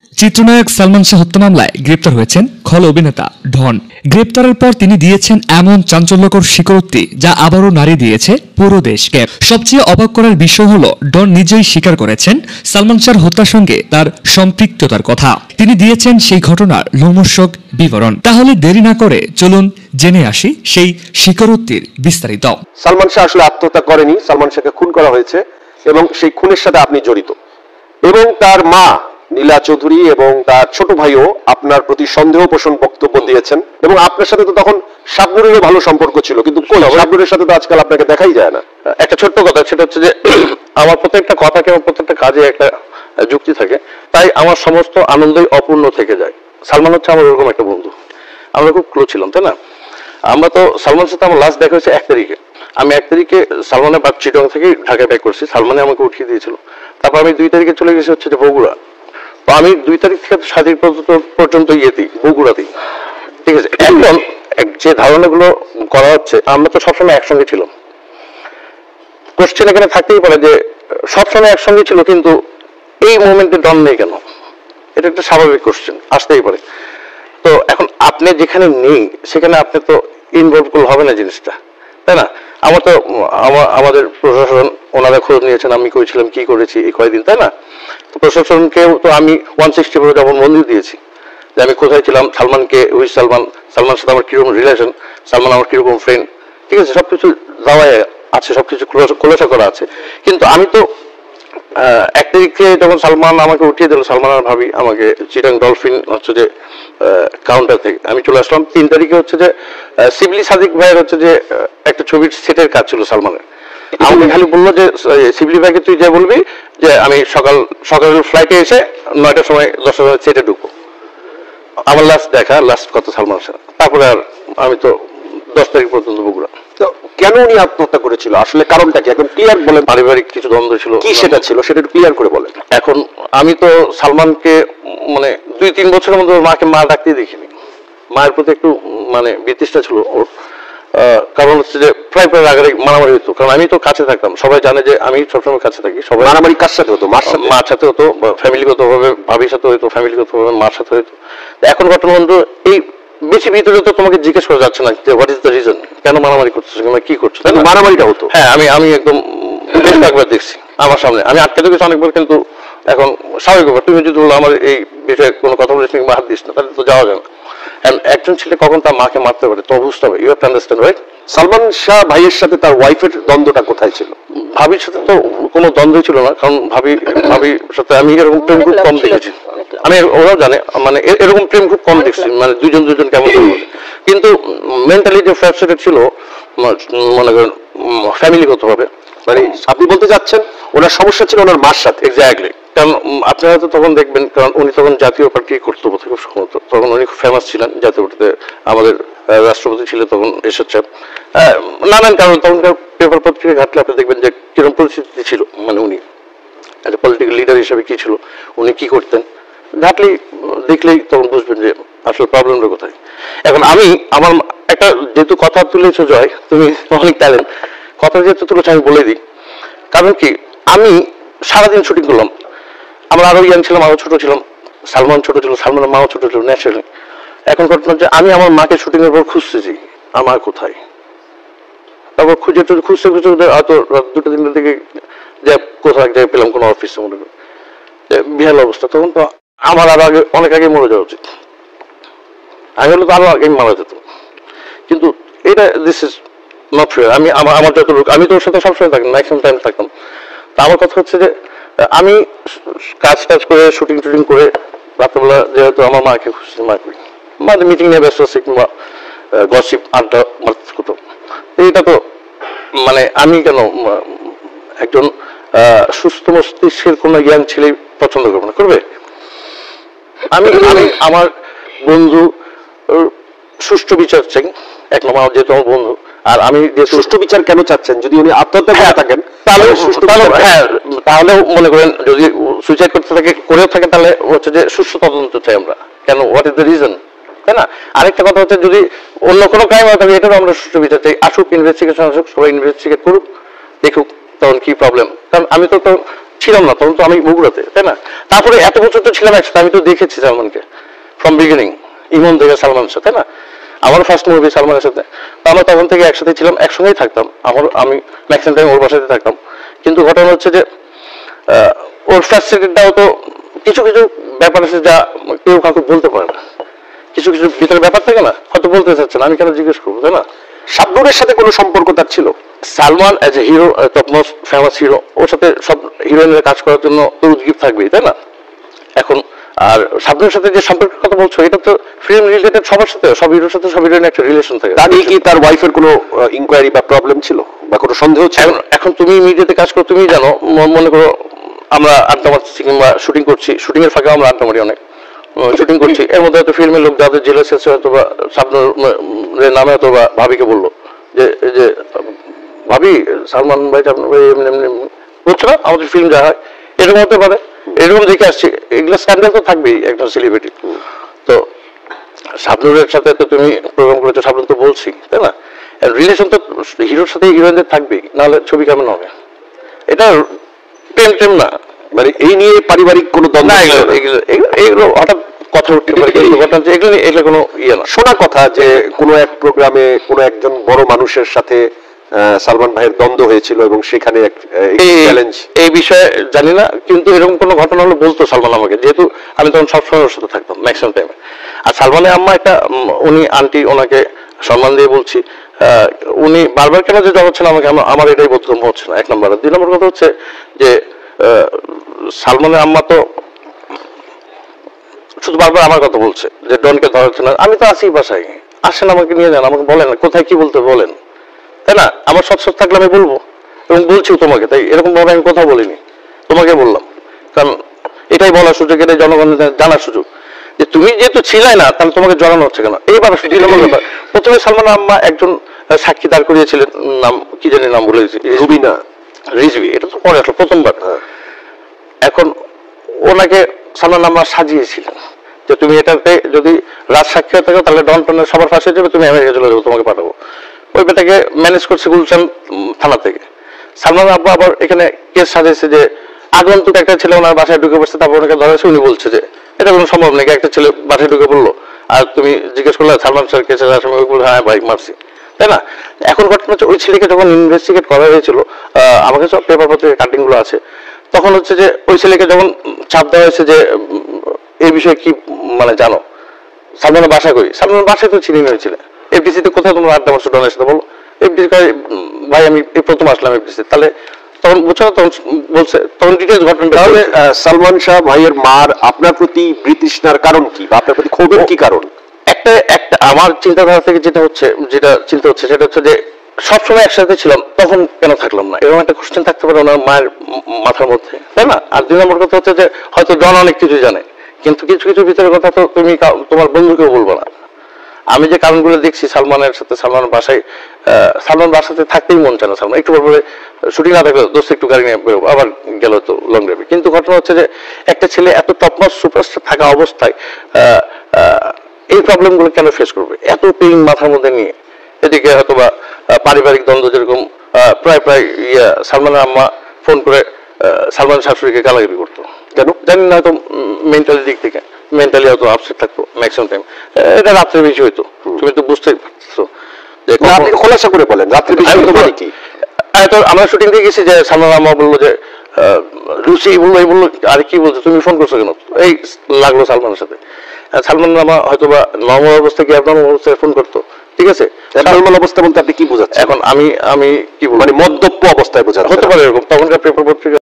চিত্রনায়ক সালমান শাহ হত্যা মামলায় গ্রেপ্তার হয়েছেন খল অভিনেতা ডন। গ্রেপ্তারের পর তিনি দিয়েছেন এমন চাঞ্চল্যকর স্বীকারোক্তি যা আবারও নাড়িয়ে দিয়েছে পুরো দেশকে। সবচেয়ে অবাক করার বিষয় হলো ডন নিজেই স্বীকার করেছেন সালমান শাহর হত্যার সঙ্গে তার সম্পৃক্ততার কথা। তিনি দিয়েছেন সেই ঘটনার লোমহর্ষক বিবরণ। তাহলে দেরি না করে চলুন জেনে আসি সেই স্বীকারোক্তির বিস্তারিত। সালমান শাহ আসলে আত্মহত্যা করেনি, সালমান শাহকে খুন করা হয়েছে এবং সেই খুনের সাথে আপনি জড়িত এবং তার মা নীলা চৌধুরী এবং তার ছোট ভাইও আপনার প্রতি সন্দেহ পোষণ বক্তব্য দিয়েছেন এবং আপনার সাথে তো তখন শাবনুরেরও ভালো সম্পর্ক ছিল, কিন্তু শাবনুরের সাথে তো আজকাল আপনাকে দেখাই যায় না। একটা ছোট্ট কথা, সেটা হচ্ছে যে আমার প্রত্যেকটা কথাকে এবং প্রত্যেকটা কাজে একটা যুক্তি থাকে, তাই আমার সমস্ত আনন্দই অপূর্ণ থেকে যায়। সালমান হচ্ছে আমার ওরকম একটা বন্ধু, আমরা খুব ক্লোজ ছিলাম, তাই না? আমরা তো সালমানের সাথে আমার লাস্ট দেখা হয়েছে 1 তারিখে। আমি 1 তারিখে সালমানের বাদ চিটং থেকে ঢাকায় ব্যাক করছি, সালমানে আমাকে উঠিয়ে দিয়েছিল। তারপর আমি 2 তারিখে চলে গেছি হচ্ছে যে বগুড়া। তো আমি 2 তারিখ থেকে 7 তারিখ পর্যন্ত বগুড়াতেই, ঠিক আছে। এখন যে ধারণাগুলো করা হচ্ছে, আমরা তো সবসময় একসঙ্গে ছিলাম। কোশ্চেন এখানে থাকতেই পারে যে সবসময় একসঙ্গে ছিল, কিন্তু এই মোমেন্টে ডন নেই কেন? এটা একটা স্বাভাবিক কোশ্চেন, আসতেই পারে। তো এখন আপনি যেখানে নেই সেখানে আপনি তো ইনভলভ করলে হবে না জিনিসটা, তাই না? আমাদের প্রশাসন ওনারা খোঁজ নিয়েছেন আমি করেছিলাম, কি করেছি এই কয়েকদিন, তাই না? তো প্রশাসনকেও তো আমি 160 যখন মন্দির দিয়েছি যে আমি কোথায় ছিলাম, সালমানকে উইথ সালমানের সাথে আমার কিরকম রিলেশন, সালমান আমার কিরকম ফ্রেন্ড, ঠিক আছে, সবকিছু দেওয়াই আছে, সবকিছু খোলাসা করা আছে। কিন্তু আমি তো 1 তারিখে যখন সালমান আমাকে উঠিয়ে দিল, সালমান আর ভাবি আমাকে চিটাং ডলফিন হচ্ছে যে কাউন্টার থেকে আমি চলে আসলাম। 3 তারিখে হচ্ছে যে শিবলি সাদিক ভাইয়ের হচ্ছে যে একটা ছবির সেটের কাজ ছিল সালমানের। আমাকে খালি বললো যে শিবলি ভাইকে তুই যা বলবি যে আমি সকাল ফ্লাইটে এসে 9টার সময় 10টার সময় সেটে ঢুকবো। আমার লাস্ট কথা সালমানের সাথে। তারপরে আর আমি তো 10 তারিখ পর্যন্ত বগুড়া। তো কেন উনি আত্মহত্যা করেছিল, আসলে কারণটা কি এখন ক্লিয়ার বলেন? পারিবারিক কিছু দ্বন্দ্ব ছিল। কি সেটা ছিল, সেটা একটু ক্লিয়ার করে বলেন। এখন আমি তো সালমানকে মানে 2-3 বছরের মধ্যে মাকে মা ডাকতেই দেখিনি। মায়ের প্রতি একটু মানে বিতৃষ্ণা ছিল ওর, কারণ হচ্ছে যে প্রায় রাগারাগি মারামারি হতো, কারণ আমি তো কাছে থাকতাম। সবাই জানে যে আমি সবসময় কাছে থাকি। সবাই মারামারি কার সাথে হতো? মার সাথে হতো, ফ্যামিলিগত ভাবে ভাবির সাথে হতো, ফ্যামিলিগত ভাবে মার সাথে হতো। এখন বর্তমান এই বেশি ভিতরে তো তোমাকে জিজ্ঞেস করা যাচ্ছে না যে হোয়াট ইজ দ্য রিজন, কেন মারামারি করতেছো কিংবা কি করছো। মারামারিটা হতো, হ্যাঁ, আমি একদম বেশ কয়েকবার দেখছি আমার সামনে। আমি আটকে দেখেছি অনেকবার, কিন্তু এখন স্বাভাবিক ব্যাপার। তুমি যদি বলো আমার এই বিষয়ে কোনো কথা বলিস কিংবা হাত দিস না, তাহলে তো যাওয়া যায় না। একজন ছেলে কখন তার মাকে মারতে পারে তো বুঝতে হবে। You have to understand, right? Salman Shah ভাইয়ের সাথে তার ওয়াইফের দ্বন্দ্বটা কোথায় ছিল? ভাবির সাথে তো কোনো দ্বন্দ্বই ছিল না, কারণ ভাবির সাথে আমি এরকম প্রেম খুব কম দেখেছি। আমি ওরাও জানে মানে এরকম প্রেম খুব কম দেখছি, মানে দুজন কেমন। কিন্তু মেন্টালি যে ফ্রাস্ট্রেটেড ছিল মনে করেন ফ্যামিলিগত ভাবে, মানে আপনি বলতে যাচ্ছেন ওনার সমস্যা ছিল ওনার মার সাথে? এক্স্যাক্টলি। কারণ আপনারা তো তখন দেখবেন, কারণ উনি তখন জাতীয় পার্টি করতো খুব সম্ভবত, তখন উনি খুব ফেমাস ছিলেন জাতীয় পার্টিতে। আমাদের রাষ্ট্রপতি ছিল তখন এরশাদ সাহেব। নানান কারণ তখনকার পেপার পত্রিকা ঘাটলে আপনি দেখবেন যে কিরকম পরিস্থিতি ছিল, মানে উনি একটা পলিটিক্যাল লিডার হিসেবে কি ছিল, উনি কি করতেন, দেখলেই তখন বুঝবেন যে আসলে প্রবলেমটা কোথায়। এখন আমি আমার একটা যেহেতু কথা তুলেছো জয়, তুমি অনেক ট্যালেন্ট, কথা যেহেতু তুলেছো আমি বলে দিই। কারণ কি, আমি সারাদিন শুটিং করলাম। আমরা আরো ইয়াং ছিলাম, আরো ছোট ছিলাম, সালমান ছোট ছিল, সালমানের মাও ছোট ছিল ন্যাচারালি। এখন ঘটনা যে আমি আমার মাকে শুটিং এর পর খুঁজতেছি আমার কোথায়, তারপর খুঁজতে হয়তো রাত 2-3টার দিকে যে কোথাও এক জায়গায় পেলাম কোনো অফিসে, মনে করি বিহাল অবস্থা। তখন তো আমার আরো অনেক আগে মরে যাওয়া উচিত, আমি হলে তো আরো আগে মারা যেত। কিন্তু এটা দিস ইজ নট ফেয়ার। আমার যত লোক, আমি তো ওর সাথে সবসময় থাকতাম, ম্যাক্সিমাম টাইম থাকতাম। তা আমার কথা হচ্ছে যে আমি কাজ করে শুটিং করে রাত্রেবেলা যেহেতু আমার মাকে খুঁজছি, মা করি মাঝে মিটিং নিয়ে ব্যস্ত আছে কিংবা গসিপ আড্ডা মারতে কোথাও। এইটা তো মানে আমি কেন একজন সুস্থ মস্তিষ্কের কোন ইয়াং ছেলে পছন্দ করবো না? করবে? আমি আমার বন্ধু সুষ্ঠু বিচার চাই, এক নম্বর, যেহেতু আমার বন্ধু। আর আমি যে সুষ্ঠু বিচার কেন চাচ্ছেন? যদি উনি আত্মহত্যা করে থাকেন তাহলেও মনে করেন যদি সুইসাইড করেও থাকে তাহলে হচ্ছে যে সুষ্ঠু তদন্ত চাই আমরা। কেন, হোয়াট ইজ দ্য রিজন, তাই না? আরেকটা কথা হচ্ছে যদি অন্য কোনো ক্রাইম হয় তাহলে এটারও আমরা সুষ্ঠু বিচার চাই। আসুক, ইনভেস্টিগেশন আসুক, সবাই ইনভেস্টিগেট করুক, দেখুক তখন কি প্রবলেম। কারণ আমি তো ছিলাম না, তখন তো আমি বগুড়াতে, তাই না? তারপরে এত বছর তো ছিলাম একসাথে, আমি তো দেখেছি সালমানকে ফ্রম বিগিনিং, ইমন থেকে সালমানের সাথে, তাই না? আমার ফার্স্ট মুভি সালমানের সাথে, আমরা তখন থেকে একসাথে ছিলাম, একসঙ্গেই থাকতাম। আমি ম্যাক্সিমাম টাইম ওর বাসাতে থাকতাম। কিন্তু ঘটনা হচ্ছে যে ওর ফ্যাসিলিটিটাও তো কিছু কিছু ব্যাপার আছে যা কেউ কাউকে বলতে পারে না, কিছু কিছু ভিতরে ব্যাপার থাকে না, হয়তো বলতে চাচ্ছে না, আমি কেন জিজ্ঞেস করবো, তাই না? শাবনূরের সাথে কোনো সম্পর্ক তার ছিল? Salman as a hero, top most famous hero, ওর সাথে সব হিরোইনের কাজ করার জন্য তো উদ্গীব থাকবেই, তাই না? এখন আর শাবনূরের সাথে যে সম্পর্কের কথা বলছো, এটা তো ফিল্ম রিলেটেড, সবার সাথে, সব হিরোর সাথে সব হিরোইনের একটা রিলেশন থাকে। তা নিয়ে কি তার ওয়াইফের কোনো ইনকোয়ারি বা প্রবলেম ছিল বা কোনো সন্দেহ ছিল? এখন তুমি মিডিয়াতে কাজ করো, তুমি জানো, মনে করো আমরা আড্ডা মারছি কিংবা শুটিং করছি, শুটিং এর ফাঁকে আমরা আড্ডা মারি, অনেক শুটিং করছি, এর মধ্যে হয়তো ফিল্মের লোক যাদের জেলাস আছে হয়তো বা শাবনূরের নামে হয়তো বা ভাবিকে বললো যে যে ভাবি সালমান ভাই এমনি এমনি বুঝছো না, আমাদের ফিল্ম যা হয় এরকম হতে পারে, এরকম দেখে আসছি, এগুলো স্ক্যান্ডাল তো থাকবেই একজন সেলিব্রিটি। তো শাবনূরের সাথে তো তুমি প্রোগ্রাম করেছো, শাবনূর তো বলছি, তাই না? রিলেশন তো হিরোর সাথে হিরোইনদের থাকবেই, নাহলে ছবি কেমন হবে? এটা প্রেম টেম না, মানে এই নিয়ে পারিবারিক কোনো দ্বন্দ্ব? না, এগুলো হঠাৎ কথা উঠতে পারে, কিন্তু ঘটনা যে এগুলো এগুলো কোনো ইয়ে না। শোনা কথা যে কোনো এক প্রোগ্রামে কোনো একজন বড় মানুষের সাথে সালমান ভাইয়ের দ্বন্দ্ব হয়েছিল এবং সেখানে চ্যালেঞ্জ। এই বিষয়ে জানি না, কিন্তু এরকম কোনো ঘটনা হলে বলতো সালমান আমাকে, যেহেতু আমি তখন সবসময় ওর সাথে থাকতাম ম্যাক্সিমাম টাইমে। আর সালমানের আম্মা একটা, উনি আন্টি, ওনাকে সম্মান দিয়ে বলছি, উনি বারবার কেন যে জবাচ্ছেন আমাকে, আমার এটাই বোধগম্য হচ্ছে না, এক নম্বর। দুই নম্বর কথা হচ্ছে যে সালমানের আম্মা তো শুধু বারবার আমার কথা বলছে যে ডনকে ধরাচ্ছে না, আমি তো আছি বাসায়, আসেন আমাকে নিয়ে যান, আমাকে বলেন কোথায় কি বলতে বলেন, তাই না? আমার সৎ থাকলে আমি বলবো, এবং বলছিও তোমাকে, তাই এরকম ভাবে আমি কথা বলিনি, তোমাকে বললাম, কারণ এটাই বলার সুযোগ, এটাই জনগণের জানার সুযোগ যে তুমি যেহেতু ছিলাই না, তাহলে তোমাকে জানানো হচ্ছে কেন। এইবার প্রথমে সালমান আম্মা একজন সাক্ষী দাঁড় করিয়েছিলেন, নাম কি জানি, নাম বলে দিয়েছি, রুবিনা রিজভি, এটা তো পরে আসলো প্রথমবার। এখন ওনাকে সালমান আম্মা সাজিয়েছিলেন যে তুমি এটাতে যদি রাজ সাক্ষী হয়ে থাকো তাহলে ডন টনের সবার ফাঁসে যাবে, তুমি আমেরিকা চলে যাবো, তোমাকে পাঠাবো। ওই বেটাকে ম্যানেজ করছে গুলশান থানা থেকে। সালমান আব্বা আবার এখানে কেস সাজিয়েছে যে আগন্তুক একটা ছেলে ওনার বাসায় ঢুকে বসছে, তারপর ওনাকে ধরেছে, উনি বলছে যে এটা কোনো সম্ভব নাকি, একটা ছেলে বাসায় ঢুকে বললো, আর তুমি জিজ্ঞেস করলে সালমান স্যার কেসের আসামি, হ্যাঁ ভাই মারছি, তাই না? এখন ঘটনা হচ্ছে ওই ছেলেকে যখন ইনভেস্টিগেট করা হয়েছিল, আমার কাছে পেপার পত্রের কাটিং গুলো আছে, তখন হচ্ছে যে ওই ছেলেকে যখন চাপ দেওয়া হয়েছে যে এই বিষয়ে কি মানে জানো, সালমানের বাসা করি, সালমানের বাসায় তো চিনি হয়েছিল, এফডিসিতে কোথায় তোমরা আড্ডা মারছো ডনের সাথে, বলো। এফডিসি ভাই আমি প্রথম আসলাম এফডিসি, তাহলে তখন বুঝছো না, তখন বলছে, তখন ডিটেলস ঘটনা। তাহলে সালমান শাহ ভাইয়ের মার আপনার প্রতি বিতৃষ্ণার কারণ কি, বা আপনার প্রতি ক্ষোভের কি কারণ? একটা আমার চিন্তাধারা থেকে যেটা চিন্তা হচ্ছে সেটা হচ্ছে যে সবসময় একসাথে ছিলাম, তখন কেন থাকলাম না, এরকম একটা কোশ্চেন থাকতে পারে ওনার মায়ের মাথার মধ্যে, তাই না? আর দুই নম্বর কথা হচ্ছে যে হয়তো জন অনেক কিছু জানে, কিন্তু কিছু কিছু ভিতরের কথা তো তুমি তোমার বন্ধুকেও বলবো না। আমি যে কারণগুলো দেখছি সালমানের সাথে, সালমানের বাসায়, সালমান বাসাতে থাকতেই মন চায় না, সালমান একটু পরে শুটিং না থাকলে দোস্ত একটু গাড়ি নিয়ে বেরোবো, আবার গেল তো লং ড্রাইভে। কিন্তু ঘটনা হচ্ছে যে একটা ছেলে এত টপমাস সুপারস্টার থাকা অবস্থায় এই প্রবলেমগুলো কেন ফেস করবে, এত পেইন মাথার মধ্যে নিয়ে? এদিকে হয়তো বা পারিবারিক দ্বন্দ্ব, যেরকম প্রায় সালমানের আম্মা ফোন করে সালমান শাশুড়িকে গালাগালি করতো, কেন জানি না, হয়তো মেন্টালি দিক থেকে মেন্টালি হয়তো আপসেট থাকতো ম্যাক্সিমাম টাইম, এটা রাত্রে বেশি হইতো, তুমি তো বুঝতেই পারছো। আপনি খোলাসা করে বলেন রাত্রে বেশি হতো মানে কি? আমরা শুটিং দিয়ে গেছি যে সালমান আম্মা বললো যে রুচি বললো, এই বললো, আরে কি বলছো তুমি ফোন করছো কেন, এই লাগলো সালমানের সাথে। সালমান আম্মা হয়তো বা নর্মাল অবস্থা কি আপনার অবস্থায় ফোন করতো, ঠিক আছে? নর্মাল অবস্থা বলতে আপনি কি বোঝাচ্ছেন? এখন আমি কি বলবো, মানে মদ্যপ অবস্থায় বোঝাচ্ছেন? হতে পারে এরকম, তখনকার পেপার পত্রিকা